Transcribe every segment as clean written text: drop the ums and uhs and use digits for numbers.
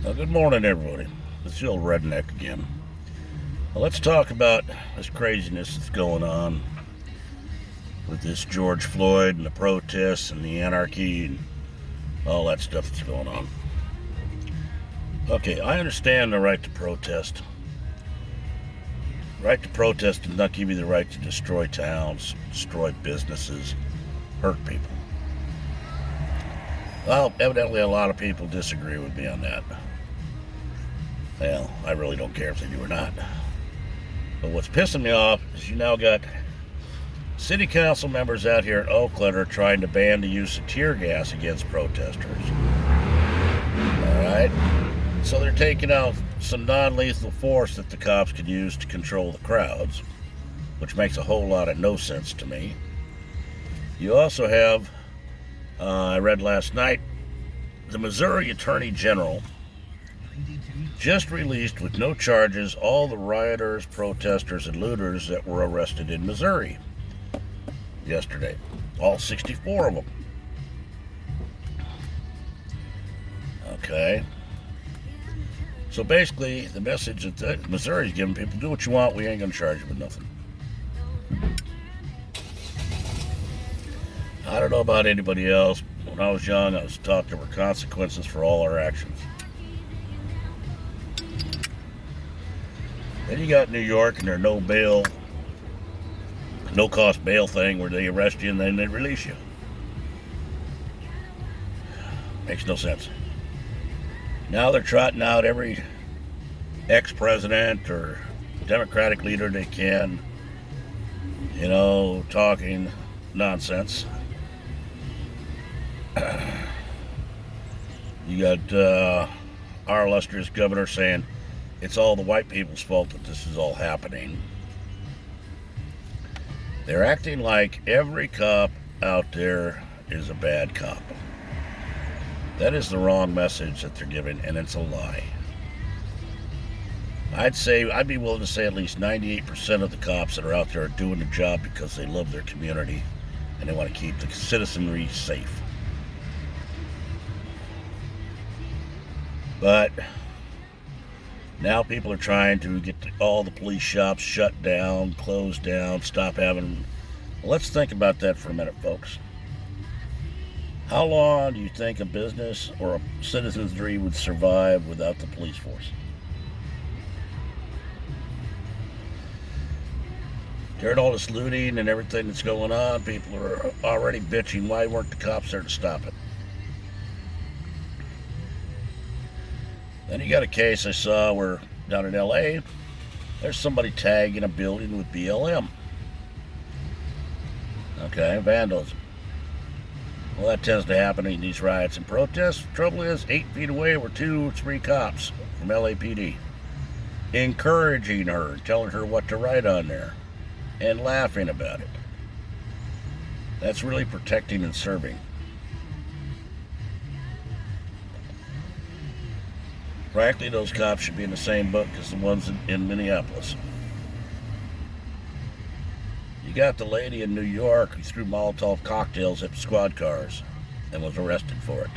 Well, good morning, everybody. It's the old redneck again. Well, let's talk about this craziness that's going on with this George Floyd and the protests and the anarchy and all that stuff that's going on. Okay, I understand the right to protest. Right to protest does not give you the right to destroy towns, destroy businesses, hurt people. Well, evidently a lot of people disagree with me on that. Well, I really don't care if they do or not. But what's pissing me off is you now got city council members out here in Oakland are trying to ban the use of tear gas against protesters. Alright? So they're taking out some non-lethal force that the cops could use to control the crowds, which makes a whole lot of no sense to me. You also have, I read last night, the Missouri Attorney General just released with no charges all the rioters, protesters, and looters that were arrested in Missouri yesterday. All 64 of them. Okay. So basically, the message that Missouri's giving people, do what you want, we ain't going to charge you with nothing. I don't know about anybody else. When I was young, I was taught there were consequences for all our actions. Then you got New York and their no cost bail thing where they arrest you and then they release you. Makes no sense. Now they're trotting out every ex-president or Democratic leader they can, talking nonsense. You got our illustrious governor saying it's all the white people's fault that this is all happening. They're acting like every cop out there is a bad cop. That is the wrong message that they're giving, and it's a lie. I'd be willing to say at least 98% of the cops that are out there are doing the job because they love their community and they want to keep the citizenry safe. But now people are trying to get all the police shops shut down, closed down, stop having... Well, let's think about that for a minute, folks. How long do you think a business or a citizenry would survive without the police force? During all this looting and everything that's going on, people are already bitching, why weren't the cops there to stop it? Then you got a case I saw where down in LA, there's somebody tagging a building with BLM. Okay, vandalism. Well, that tends to happen in these riots and protests. The trouble is, 8 feet away were 2 or 3 cops from LAPD encouraging her, telling her what to write on there, and laughing about it. That's really protecting and serving. Frankly, those cops should be in the same book as the ones in Minneapolis. You got the lady in New York who threw Molotov cocktails at squad cars and was arrested for it.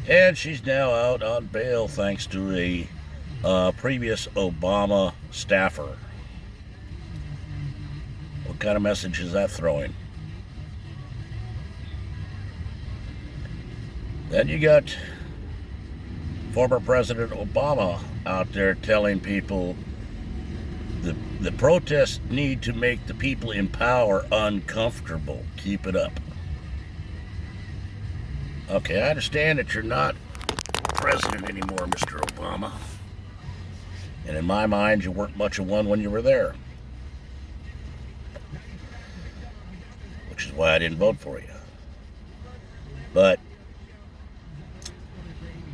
And she's now out on bail thanks to a previous Obama staffer. What kind of message is that throwing? Then you got former President Obama out there telling people the protests need to make the people in power uncomfortable. Keep it up. Okay, I understand that you're not president anymore, Mr. Obama. And in my mind, you weren't much of one when you were there. Which is why I didn't vote for you. But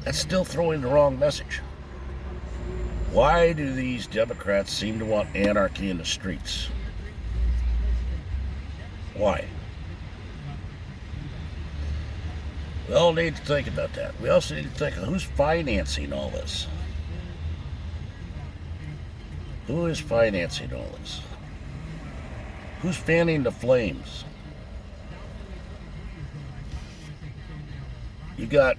that's still throwing the wrong message. Why do these Democrats seem to want anarchy in the streets? Why? We all need to think about that. We also need to think of who's financing all this. Who is financing all this? Who's fanning the flames? You got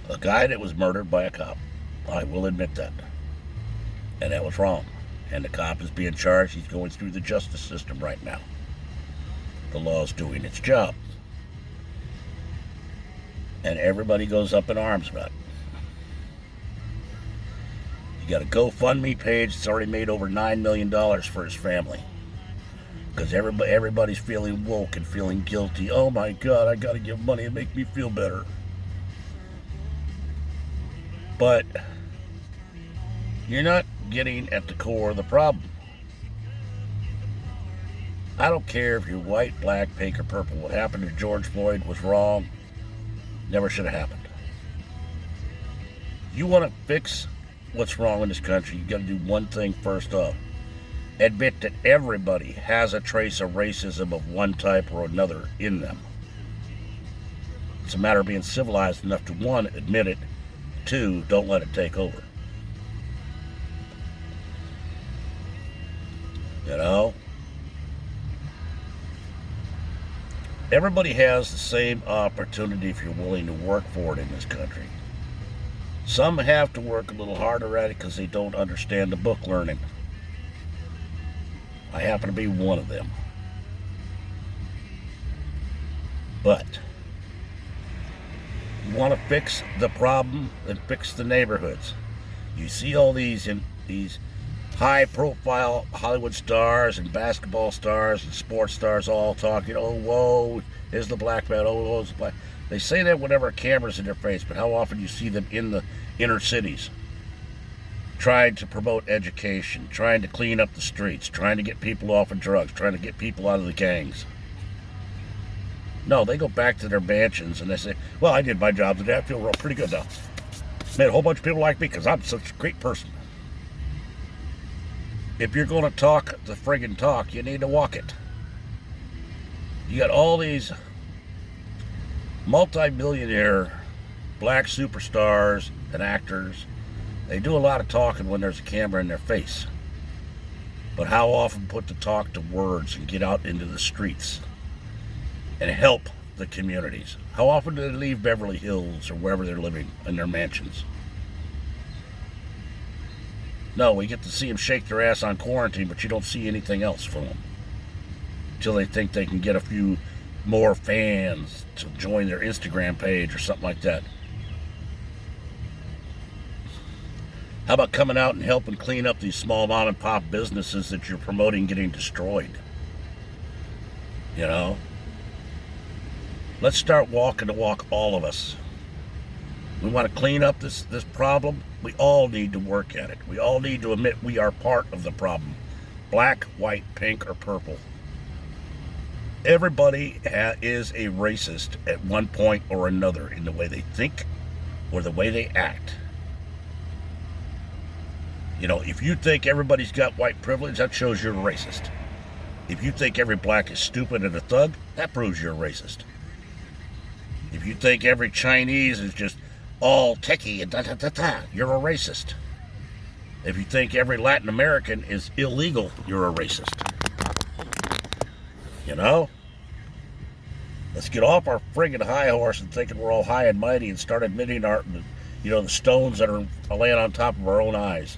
A guy that was murdered by a cop. I will admit that. And that was wrong. And the cop is being charged. He's going through the justice system right now. The law's doing its job. And everybody goes up in arms about it. You got a GoFundMe page that's already made over $9 million for his family. Because everybody's feeling woke and feeling guilty. Oh my God, I got to give money and make me feel better. But you're not getting at the core of the problem. I don't care if you're white, black, pink, or purple. What happened to George Floyd was wrong. Never should have happened. You want to fix what's wrong in this country, you got to do one thing first off. Admit that everybody has a trace of racism of one type or another in them. It's a matter of being civilized enough to, one, admit it, two, don't let it take over. You know? Everybody has the same opportunity if you're willing to work for it in this country. Some have to work a little harder at it because they don't understand the book learning. I happen to be one of them. But you want to fix the problem and fix the neighborhoods. You see all these high-profile Hollywood stars and basketball stars and sports stars all talking, oh, whoa, here's the black man, oh, whoa, it's the black. They say that whenever a camera's in their face, but how often do you see them in the inner cities trying to promote education, trying to clean up the streets, trying to get people off of drugs, trying to get people out of the gangs? No, they go back to their mansions and they say, well, I did my job today, I feel real pretty good now. Made a whole bunch of people like me because I'm such a great person. If you're going to talk the friggin' talk, you need to walk it. You got all these multi-millionaire black superstars and actors. They do a lot of talking when there's a camera in their face. But how often put the talk to words and get out into the streets and help the communities? How often do they leave Beverly Hills or wherever they're living in their mansions? No, we get to see them shake their ass on quarantine, but you don't see anything else from them. Until they think they can get a few more fans to join their Instagram page or something like that. How about coming out and helping clean up these small mom and pop businesses that you're promoting getting destroyed? You know? Let's start walking the walk, all of us. We want to clean up this problem. We all need to work at it. We all need to admit we are part of the problem. Black, white, pink, or purple. Everybody is a racist at one point or another in the way they think or the way they act. You know, if you think everybody's got white privilege, that shows you're a racist. If you think every black is stupid and a thug, that proves you're a racist. If you think every Chinese is just all techie and da-da-da-da, you're a racist. If you think every Latin American is illegal, you're a racist. You know? Let's get off our friggin' high horse and thinking we're all high and mighty and start admitting the stones that are laying on top of our own eyes.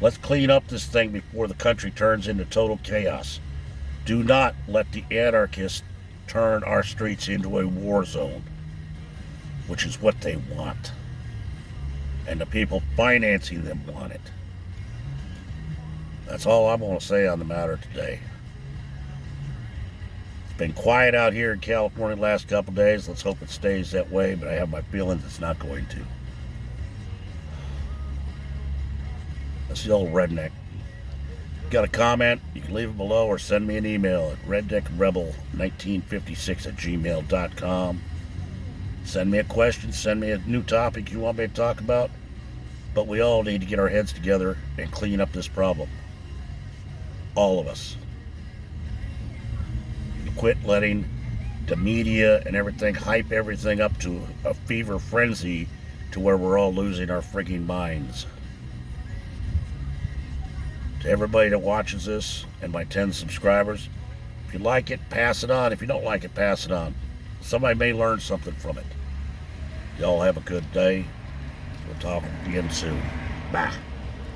Let's clean up this thing before the country turns into total chaos. Do not let the anarchists turn our streets into a war zone, which is what they want. And the people financing them want it. That's all I'm going to say on the matter today. It's been quiet out here in California the last couple days. Let's hope it stays that way, but I have my feelings it's not going to. That's the old redneck. Got a comment? You can leave it below or send me an email at redneckrebel1956@gmail.com. Send me a question, send me a new topic you want me to talk about. But we all need to get our heads together and clean up this problem. All of us. Quit letting the media and everything hype everything up to a fever frenzy to where we're all losing our freaking minds. To everybody that watches this and my 10 subscribers, if you like it, pass it on. If you don't like it, pass it on. Somebody may learn something from it. Y'all have a good day. We'll talk again soon. Bye.